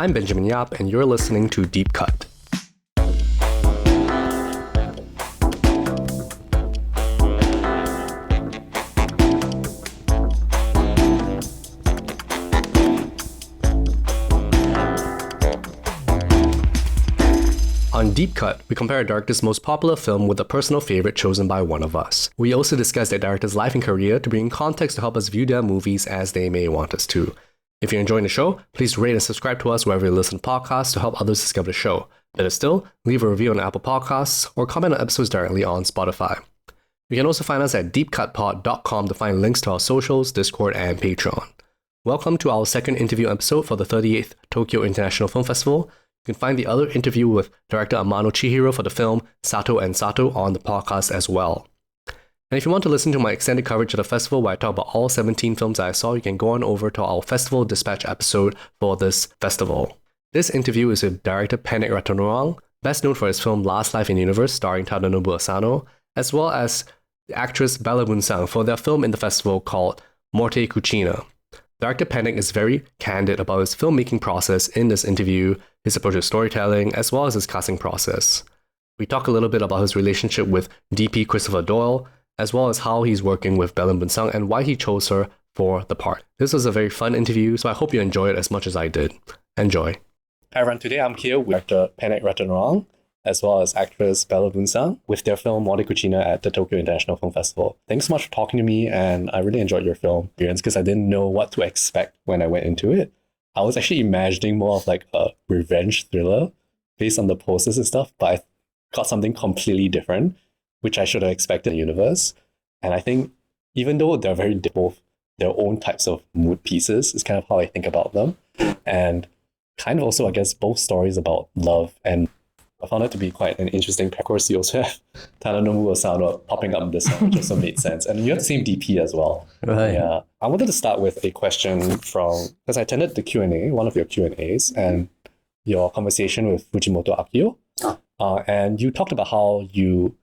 I'm Benjamin Yap, and you're listening to Deep Cut. On Deep Cut, we compare a director's most popular film with a personal favorite chosen by one of us. We also discuss that director's life and career to bring context to help us view their movies as they may want us to. If you're enjoying the show, please rate and subscribe to us wherever you listen to podcasts to help others discover the show. Better still, leave a review on Apple Podcasts or comment on episodes directly on Spotify. You can also find us at deepcutpod.com to find links to our socials, Discord, and Patreon. Welcome to our second interview episode for the 38th Tokyo International Film Festival. You can find the other interview with director Amano Chihiro for the film Sato and Sato on the podcast as well. And if you want to listen to my extended coverage of the festival where I talk about all 17 films I saw, you can go on over to our Festival Dispatch episode for this festival. This interview is with director Pen-Ek Ratanaruang, best known for his film Last Life in the Universe starring Tadanobu Asano, as well as the actress Bella Boonsang for their film in the festival called Morte Cucina. Director Pen-Ek is very candid about his filmmaking process in this interview, his approach to storytelling, as well as his casting process. We talk a little bit about his relationship with DP Christopher Doyle, as well as how he's working with Bella Boonsang and why he chose her for the part. This was a very fun interview, so I hope you enjoy it as much as I did. Enjoy. Hi everyone, today I'm here with director Pen-Ek Ratanaruang, as well as actress Bella Boonsang, with their film Morte Cucina at the Tokyo International Film Festival. Thanks so much for talking to me, and I really enjoyed your film experience because I didn't know what to expect when I went into it. I was actually imagining more of like a revenge thriller based on the posters and stuff, but I got something completely different, which I should have expected in the universe. And I think even though they're very both their own types of mood pieces, is kind of how I think about them. And kind of also, I guess, both stories about love, and I found it to be quite an interesting pair. Of course, you also have Tadanobu Asano popping up in this one, which also made sense. And you have the same DP as well. Right. Yeah. I wanted to start with a question because I attended the Q&A, one of your Q&As, and your conversation with Fujimoto Akio. And you talked about how you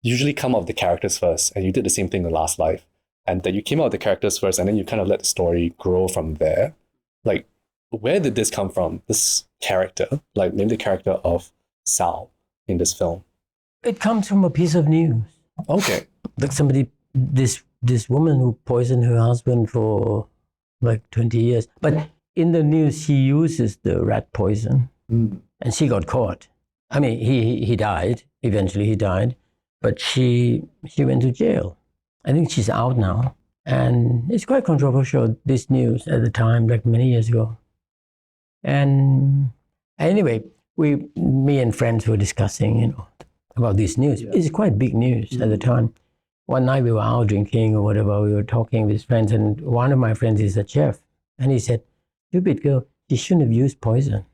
usually come up with the characters first, and you did the same thing in Last Life. And that you came up with the characters first, and then you kind of let the story grow from there. Like, where did this come from? This character, like maybe the character of Sal in this film? It comes from a piece of news. Okay. Like this woman who poisoned her husband for like 20 years. But in the news, she uses the rat poison, and she got caught. I mean, he died. Eventually, he died. But she went to jail. I think she's out now. And it's quite controversial, this news at the time, like many years ago. And anyway, me and friends were discussing, about this news. Yeah. It's quite big news at the time. One night we were out drinking or whatever, we were talking with friends, and one of my friends is a chef. And he said, "Stupid girl, you shouldn't have used poison."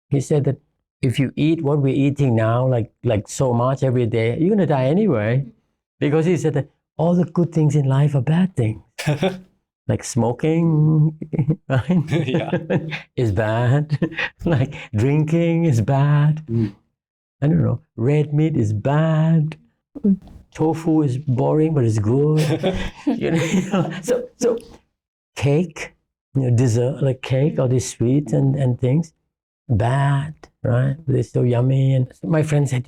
He said that if you eat what we're eating now, like so much every day, you're gonna die anyway. Because he said that all the good things in life are bad things. Like smoking, right? is bad. Like drinking is bad. I don't know. Red meat is bad. Tofu is boring, but it's good. So cake, dessert, like cake, all these sweets and things, bad, right? But they're so yummy. And my friend said,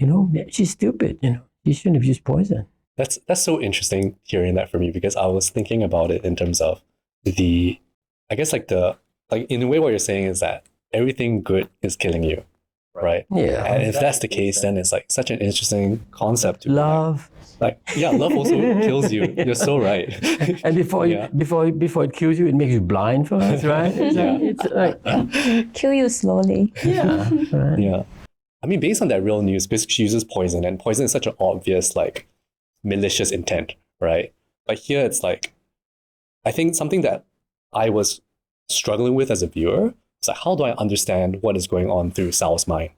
she's stupid. You shouldn't have used poison. That's so interesting hearing that from you, because I was thinking about it in terms of in a way what you're saying is that everything good is killing you, right? Yeah. And if that's the case, then it's like such an interesting concept to love. Love also kills you. You're so right. And before it kills you, it makes you blind first, right? It's like kill you slowly. Yeah. Right. Yeah. I mean, based on that real news, because she uses poison, and poison is such an obvious malicious intent, right? But here it's I think something that I was struggling with as a viewer is how do I understand what is going on through Sal's mind,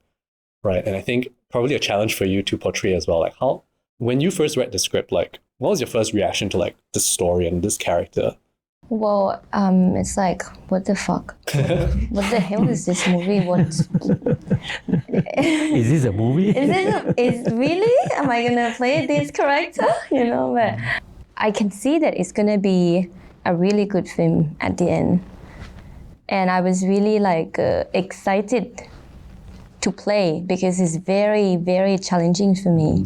right? And I think probably a challenge for you to portray as well, how, when you first read the script, what was your first reaction to this story and this character? Well, it's what the fuck? What the hell is this movie? Is this a movie? Is really? Am I gonna play this character? But I can see that it's gonna be a really good film at the end. And I was really like excited to play because it's very, very challenging for me.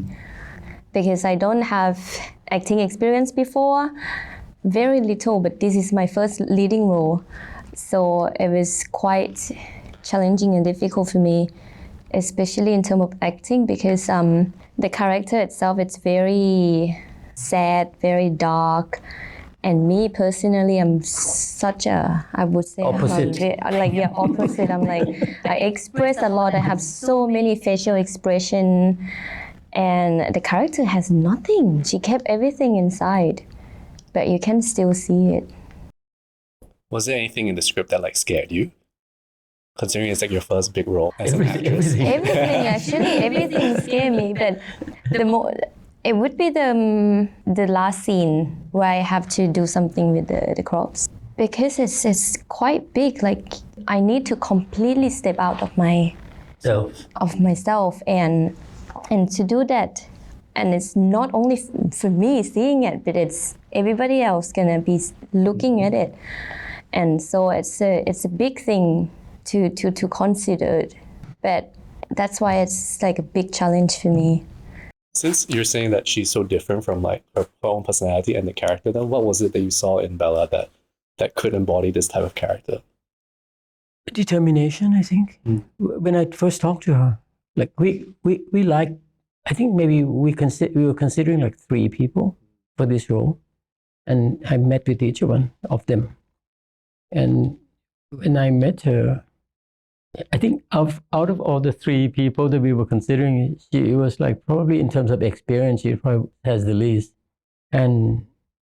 Because I don't have acting experience before, very little, but this is my first leading role. So it was quite challenging and difficult for me, especially in terms of acting, because the character itself, it's very sad, very dark. And me personally, I'm such a, I would say, opposite. Opposite. I'm like, I express a lot. I have so many facial expression, and the character has nothing. She kept everything inside, but you can still see it. Was there anything in the script that like scared you? Considering it's like your first big role as an actress. Everything scared me. But it would be the last scene where I have to do something with the crops, because it's quite big. Like I need to completely step out of myself and to do that. And it's not only for me seeing it, but it's everybody else gonna be looking at it. And so it's a big thing to consider. But that's why it's like a big challenge for me. Since you're saying that she's so different from like her own personality and the character, then what was it that you saw in Bella that could embody this type of character? Determination, I think. When I first talked to her, like we like, I think maybe we were considering like 3 people for this role, and I met with each one of them. And when I met her, I think out of all the 3 people that we were considering, she was like probably in terms of experience, she probably has the least. And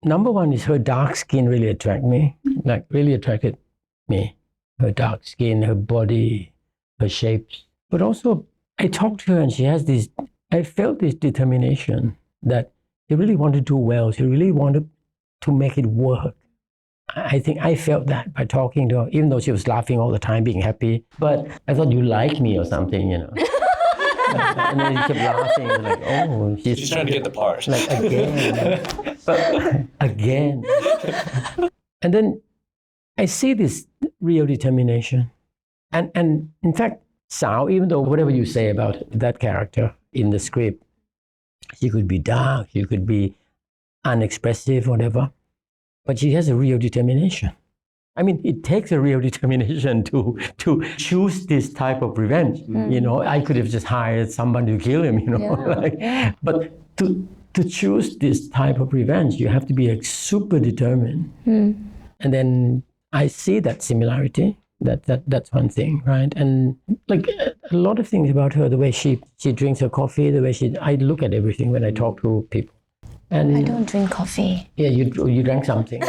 number one is her dark skin really attracted me. Her dark skin, her body, her shapes. But also, I talked to her and she has this, I felt this determination that she really wanted to do well. She really wanted to make it work. I think I felt that by talking to her, even though she was laughing all the time, being happy. But I thought, you like me or something, you know. And then she kept laughing, like, oh, She's trying to get the part. Like, again. But again. And then I see this real determination. And in fact, Sao, even though whatever you say about that character in the script, she could be dark, she could be unexpressive, whatever. But she has a real determination. I mean, it takes a real determination to choose this type of revenge. You know, I could have just hired somebody to kill him, you know. But to choose this type of revenge, you have to be like super determined. And then I see that similarity. That's one thing, right? And like a lot of things about her, the way she drinks her coffee, the way I look at everything when I talk to people. And I don't drink coffee. Yeah, you drank something,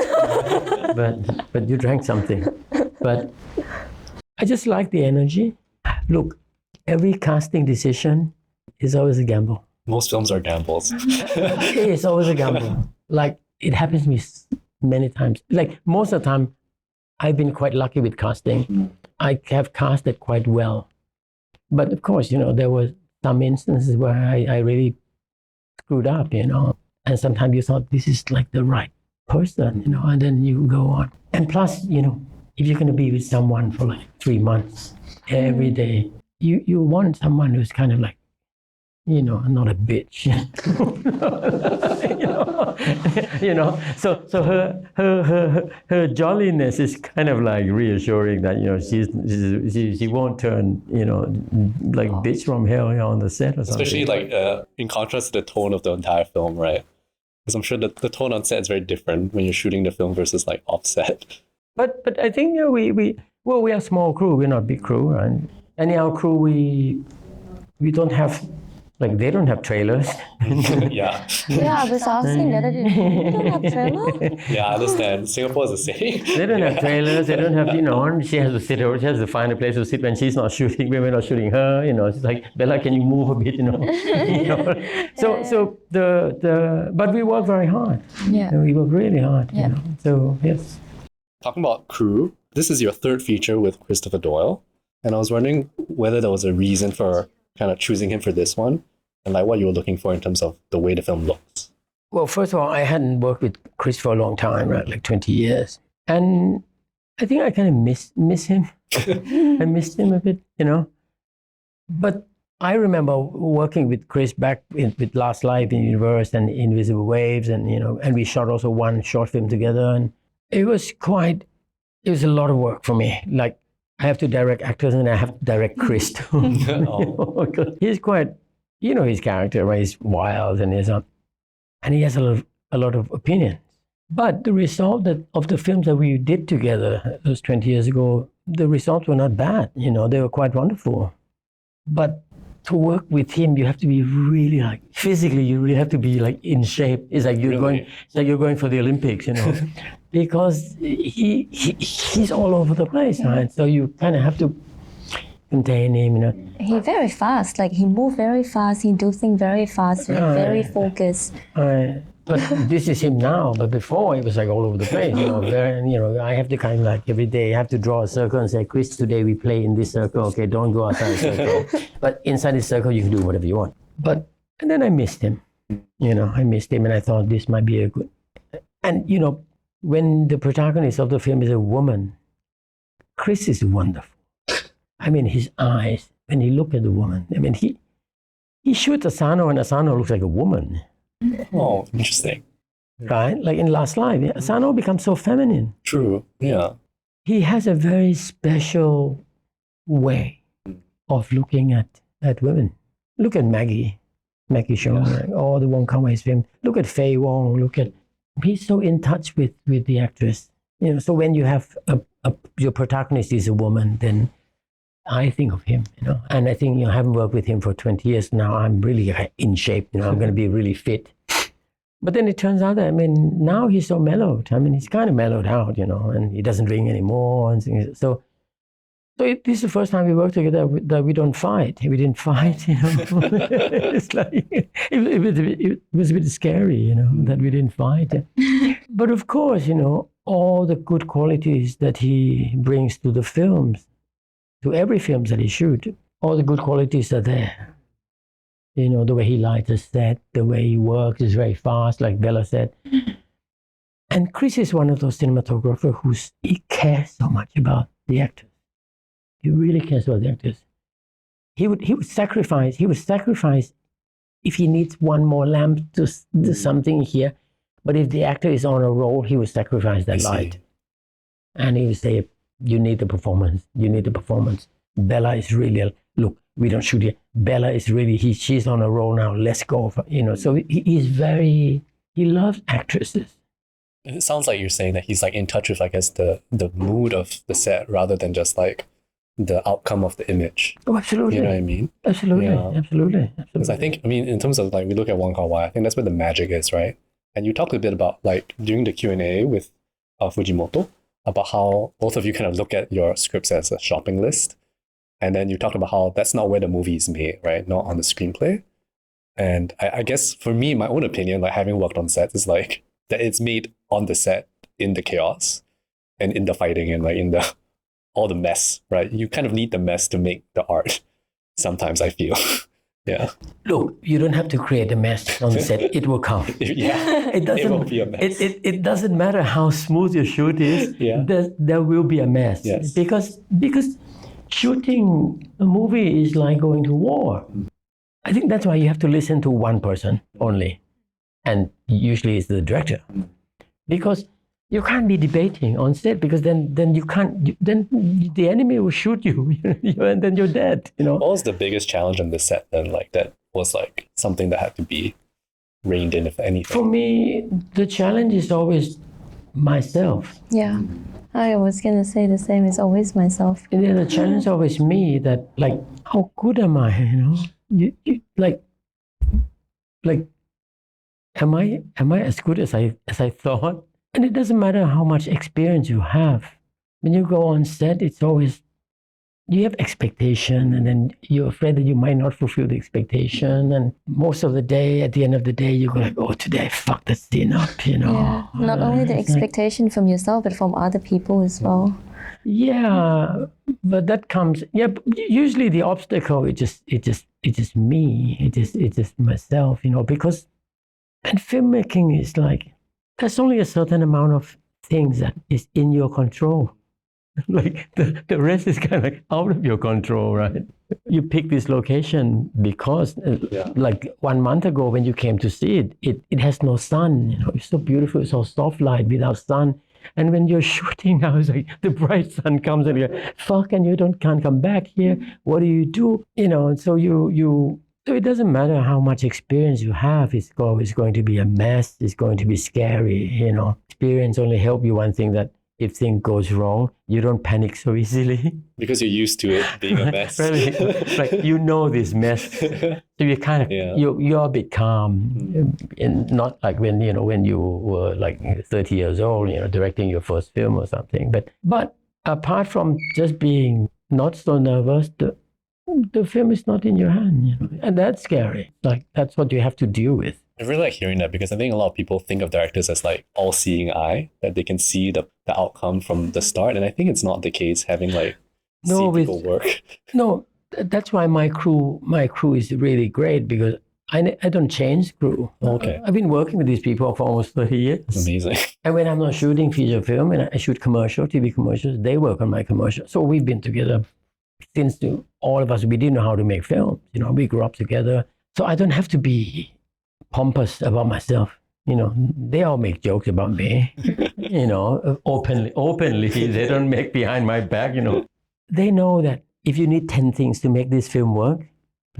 but you drank something. But I just like the energy. Look, every casting decision is always a gamble. Most films are gambles. It's always a gamble. Like it happens to me many times. Like most of the time, I've been quite lucky with casting. I have casted quite well. But of course, you know, there were some instances where I really screwed up, you know. And sometimes you thought this is like the right person, you know, and then you go on. And plus, you know, if you're going to be with someone for like 3 months every day, you want someone who's kind of like, you know, not a bitch. you know. So her jolliness is kind of like reassuring that, you know, she won't turn, you know, like bitch from hell on the set or something. Especially like in contrast to the tone of the entire film, right? Because I'm sure that the tone on set is very different when you're shooting the film versus like offset. But I think, you know, we are a small crew. We're not a big crew, and in our crew we don't have. Like, they don't have trailers. Yeah. Yeah, I was asking that. They don't have trailers? Yeah, I understand. Singapore is the same. They don't have trailers. They don't have, you know, she has to sit over. She has to find a place to sit when she's not shooting, when we're not shooting her. You know, she's like, Bella, can you move a bit, you know? You know? So but we work very hard. Yeah. We work really hard, you know? So, yes. Talking about crew, this is your 3rd feature with Christopher Doyle. And I was wondering whether there was a reason for kind of choosing him for this one, and like what you were looking for in terms of the way the film looks. Well, first of all, I hadn't worked with Chris for a long time, right? Like 20 years. And I think I kind of miss him. I missed him a bit, But I remember working with Chris back with Last Life in Universe and Invisible Waves, and and we shot also one short film together, and it was a lot of work for me. Like I have to direct actors and I have to direct Chris too. He's quite, his character, right? He's wild and he has a lot of opinions. But the result of the films that we did together, those 20 years ago, the results were not bad. They were quite wonderful. But to work with him, you have to be really physically, you really have to be in shape. It's like you're going for the Olympics, because he's all over the place, right? So you kind of have to contain him, He's very fast. He move very fast. He do things very fast, very focused. But this is him now. But before, it was all over the place. I have to kind of every day, I have to draw a circle and say, Chris, today we play in this circle. Okay, don't go outside the circle. But inside the circle, you can do whatever you want. And then I missed him. I missed him, and I thought this might be a good. And when the protagonist of the film is a woman, Chris is wonderful. I mean, his eyes when he look at the woman. I mean, he shoots Asano, and Asano looks like a woman. Oh, interesting. Right? Like in Last Life, Asano becomes so feminine. True, yeah. He has a very special way of looking at women. Look at Maggie Cheung, the Wong Kar-wai's film. Look at Faye Wong. He's so in touch with the actress. So when you have your protagonist is a woman, then I think of him, and I think, I haven't worked with him for 20 years now. I'm really in shape, I'm going to be really fit. But then it turns out that, now he's so mellowed. He's kind of mellowed out, and he doesn't drink anymore. And things. So this is the first time we worked together that we don't fight. We didn't fight, It's it was a bit scary, that we didn't fight. But of course, all the good qualities that he brings to the films, to every film that he shoots, all the good qualities are there. The way he lights a set, the way he works is very fast, like Bella said. And Chris is one of those cinematographers he cares so much about the actors. He really cares about the actors. He would sacrifice if he needs one more lamp to do something here. But if the actor is on a roll, he would sacrifice that light. And he would say, you need the performance. Bella is really, look, we don't shoot here. Bella is really, she's on a roll now. Let's go. So he loves actresses. It sounds like you're saying that he's in touch with, I guess, the mood of the set rather than just the outcome of the image. Oh, absolutely. You know what I mean? Absolutely. Yeah. Absolutely. Because I think, in terms of we look at Wong Kar-wai, I think that's where the magic is, right? And you talked a bit about during the Q&A with Fujimoto, about how both of you kind of look at your scripts as a shopping list. And then you talked about how that's not where the movie is made, right? Not on the screenplay. And I guess for me, my own opinion, having worked on sets, is that it's made on the set in the chaos and in the fighting and in the all the mess, right? You kind of need the mess to make the art. Sometimes I feel. Yeah. Look, you don't have to create a mess on the set. It will come. Yeah. It will be a mess. It doesn't matter how smooth your shoot is. Yeah. There will be a mess. Yes. Because shooting a movie is like going to war. I think that's why you have to listen to one person only. And usually it's the director. Because you can't be debating on set, because then you can't, then the enemy will shoot you, and then you're dead. What was the biggest challenge on the set then? That was something that had to be reined in, if anything? For me, the challenge is always myself. Yeah, I was gonna say the same. It's always myself. And then the challenge is always me. That how good am I? You am I as good as I thought? And it doesn't matter how much experience you have. When you go on set, it's always, you have expectation, and then you're afraid that you might not fulfill the expectation. And most of the day, at the end of the day, you go oh, today I fucked that scene up, Yeah, not only the expectation from yourself, but from other people as well. Yeah, but that comes, usually the obstacle, it's just me. It's just myself, because, and filmmaking is there's only a certain amount of things that is in your control. Like the rest is kind of like out of your control, right? You pick this location because like 1 month ago when you came to see it has no sun, you know, it's so beautiful, it's all soft light without sun. And when you're shooting now, it's like the bright sun comes and you're fuck, and you can't come back here. What do? You know, and so so it doesn't matter how much experience you have, it's always going to be a mess, it's going to be scary, you know. Experience only help you one thing, that if thing goes wrong, you don't panic so easily. Because you're used to it being a mess. Really, like you know this mess, so you kind of you're a bit calm, and not like when you were like 30 years old, you know, directing your first film or something. But apart from just being not so nervous, the film is not in your hand, you know, and that's scary. Like that's what you have to deal with. I really like hearing that, because I think a lot of people think of directors as like all-seeing eye, that they can see the outcome from the start, and I think it's not the case, having like see people work. No, that's why my crew is really great, because I don't change crew. Okay. I've been working with these people for almost 30 years. Amazing. And when I'm not shooting feature film and I shoot TV commercials, they work on my commercials. So we've been together since all of us, we didn't know how to make films. You know, we grew up together. So I don't have to be pompous about myself. You know, they all make jokes about me, you know, openly. They don't make behind my back, you know. They know that if you need 10 things to make this film work,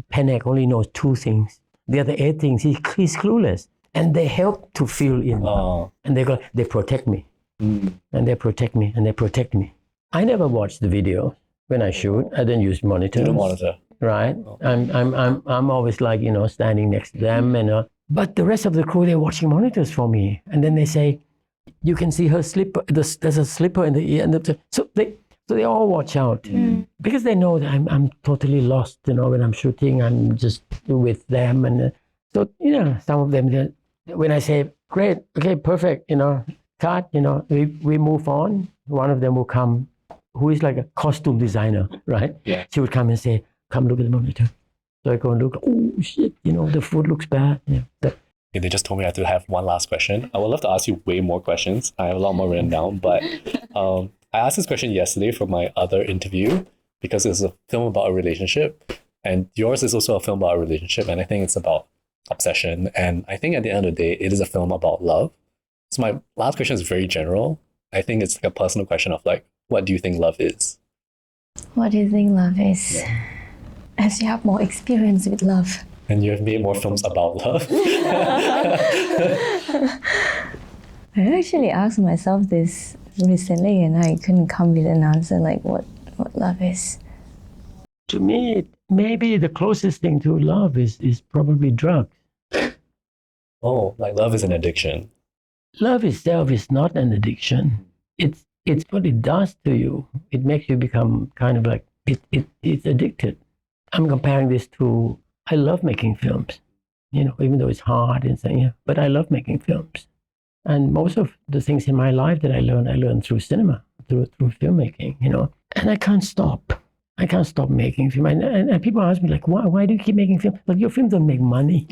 Pen-Ek only knows 2 things. The other 8 things, he's clueless. And they help to fill in. And they protect me. And they protect me, and they protect me. I never watch the video when I shoot. I don't use monitors. You don't monitor. Right. I'm always like, you know, standing next to them, and but the rest of the crew, they're watching monitors for me, and then they say, you can see her slipper. There's a slipper in the ear, and so they all watch out because they know that I'm totally lost. You know, when I'm shooting, I'm just with them, and so you know, some of them, when I say great, okay, perfect, you know, cut, you know, we move on. One of them will come, who is like a costume designer, right? Yeah. She would come and say, come look at the monitor. So I go and look, oh shit, you know, the food looks bad. Yeah. They just told me I have to have one last question. I would love to ask you way more questions. I have a lot more written down, but I asked this question yesterday for my other interview, because it's a film about a relationship, and yours is also a film about a relationship, and I think it's about obsession, and I think at the end of the day, it is a film about love. So my last question is very general. I think it's like a personal question of like, what do you think love is? What do you think love is? Yeah. As you have more experience with love. And you have made more films about love. I actually asked myself this recently, and I couldn't come with an answer like what love is. To me, maybe the closest thing to love is probably drugs. Oh, like love is an addiction. Love itself is not an addiction. It's what it does to you. It makes you become kind of like, it's addicted. I'm comparing this to, I love making films, you know, even though it's hard and saying, yeah, but I love making films. And most of the things in my life that I learned through cinema, through filmmaking, you know, and I can't stop. I can't stop making film. And people ask me like, why do you keep making film? Like, your films don't make money.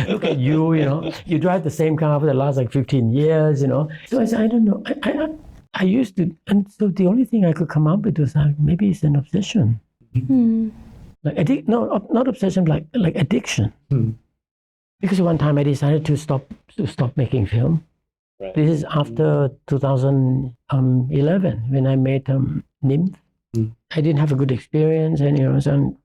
Look at you, you know, you drive the same car for the last like 15 years, you know. So I said, I don't know. I used to, and so the only thing I could come up with was like, maybe it's an obsession. Like not obsession, like addiction. Because one time I decided to stop making film. Right. This is after 2011 when I made Nymph. I didn't have a good experience, and you know,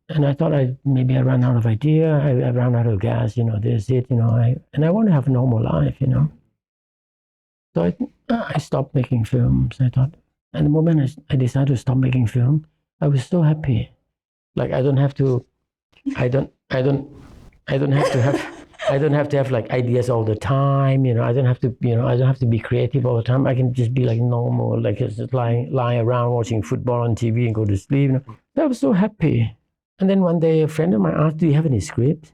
and I thought maybe I ran out of idea. I ran out of gas. You know, this it. You know, I want to have a normal life. You know, so I stopped making films. I thought, and the moment I decided to stop making film, I was so happy. Like I don't have to have like ideas all the time, you know. I don't have to be creative all the time. I can just be like normal, like just lying around watching football on TV and go to sleep, you know. I was so happy. And then one day a friend of mine asked, do you have any script?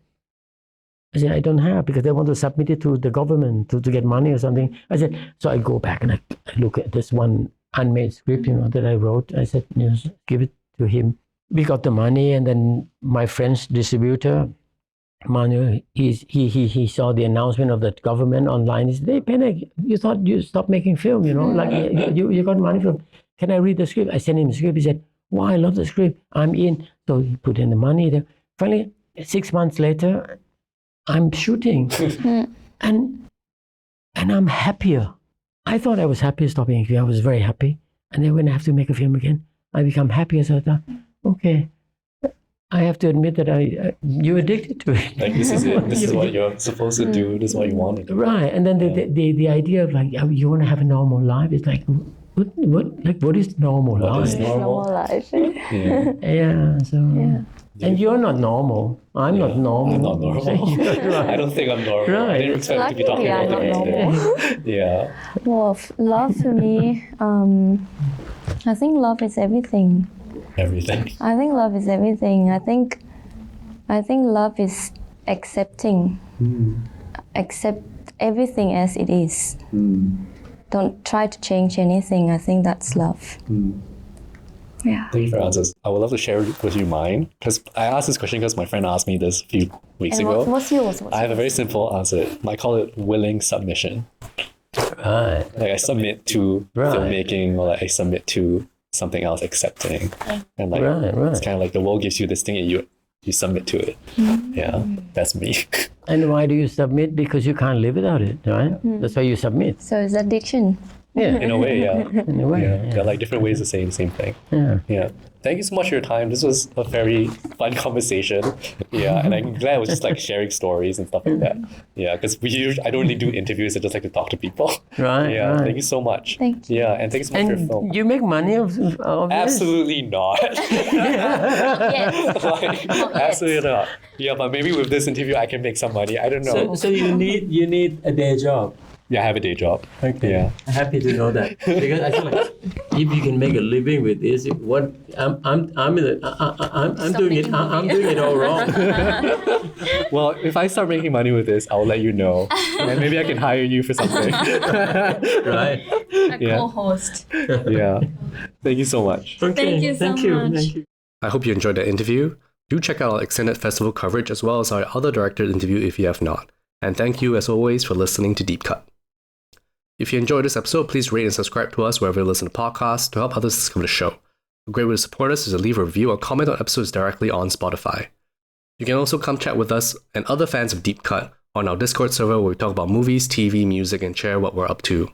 I said, I don't have, because they want to submit it to the government to get money or something. I said, so I go back and I look at this one unmade script, you know, that I wrote. I said, you know, give it to him. We got the money, and then my French distributor, Manu, he saw the announcement of the government online. He said, hey, Pen-Ek, you thought you stopped making film, you know, like you got money from. can I read the script? I sent him the script. He said, wow, I love the script. I'm in. So he put in the money there. Finally, 6 months later, I'm shooting. and I'm happier. I thought I was happy stopping acting. I was very happy. And then when I have to make a film again, I become happier. So I thought, okay, I have to admit that you're addicted to it. Like, this is it. This is what you're supposed to do. This is what you want to do. Right. And then the idea of like, you want to have a normal life, it's like, what is normal life? What is normal? life. Yeah. Yeah. So. Yeah. And you're not normal. I'm not normal. I'm not normal. Right. I don't think I'm normal. Right. I didn't expect to be talking Luckily, about I'm not that today. Yeah. Well, love for me, I think love is everything. Everything. I think love is everything. I think love is accepting. Accept everything as it is. Don't try to change anything. I think that's love. Yeah. Thank you for your answers. I would love to share with you mine, because I asked this question because my friend asked me this a few weeks And ago. what's yours? I have a very simple answer. I call it willing submission. Right. Like, I submit to Right. filmmaking, or like I submit to something else, accepting. And like, Right. it's kind of like the world gives you this thing and you submit to it. Yeah, that's me. And why do you submit? Because you can't live without it, right? That's why you submit. So it's addiction. Yeah. In a way, yeah. In a way. Yeah. There are like different ways to say the same thing. Yeah. Yeah. Thank you so much for your time. This was a very fun conversation. Yeah. And I'm glad I was just like sharing stories and stuff like that. Yeah. Because I don't really do interviews. I just like to talk to people. Right. Yeah. Right. Thank you so much. Thank you. Yeah. And thank you so much for your And film. you make money of this? Absolutely not. Yes. Like, absolutely not. Yeah, but maybe with this interview I can make some money. I don't know. So you need a day job. Yeah, I have a day job. Okay. Yeah. I'm happy to know that, because I feel like if you can make a living with this, what I'm doing it. I'm doing it all wrong. Well, if I start making money with this, I'll let you know. And maybe I can hire you for something. Right. Yeah. Co-host. Yeah. Thank you so much. Okay. Thank you so much. Thank you. I hope you enjoyed the interview. Do check out our extended festival coverage as well as our other director interview if you have not. And thank you as always for listening to Deep Cut. If you enjoyed this episode, please rate and subscribe to us wherever you listen to podcasts to help others discover the show. A great way to support us is to leave a review or comment on episodes directly on Spotify. You can also come chat with us and other fans of Deep Cut on our Discord server where we talk about movies, TV, music, and share what we're up to.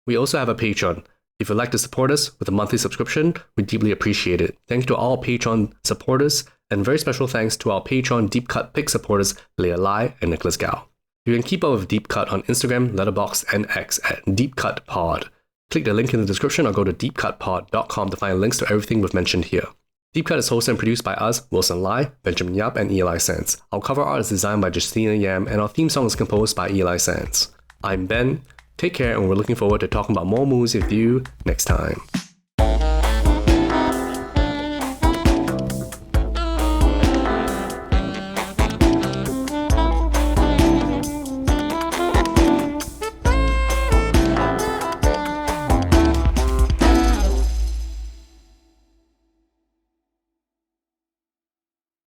We also have a Patreon. If you'd like to support us with a monthly subscription, we deeply appreciate it. Thank you to all Patreon supporters, and very special thanks to our Patreon Deep Cut Pick supporters, Leah Lai and Nicholas Gao. You can keep up with Deep Cut on Instagram, Letterboxd, and X at DeepCutPod. Click the link in the description or go to deepcutpod.com to find links to everything we've mentioned here. Deep Cut is hosted and produced by us, Wilson Lai, Benjamin Yap, and Eli Sands. Our cover art is designed by Justina Yam, and our theme song is composed by Eli Sands. I'm Ben. Take care, and we're looking forward to talking about more movies with you next time.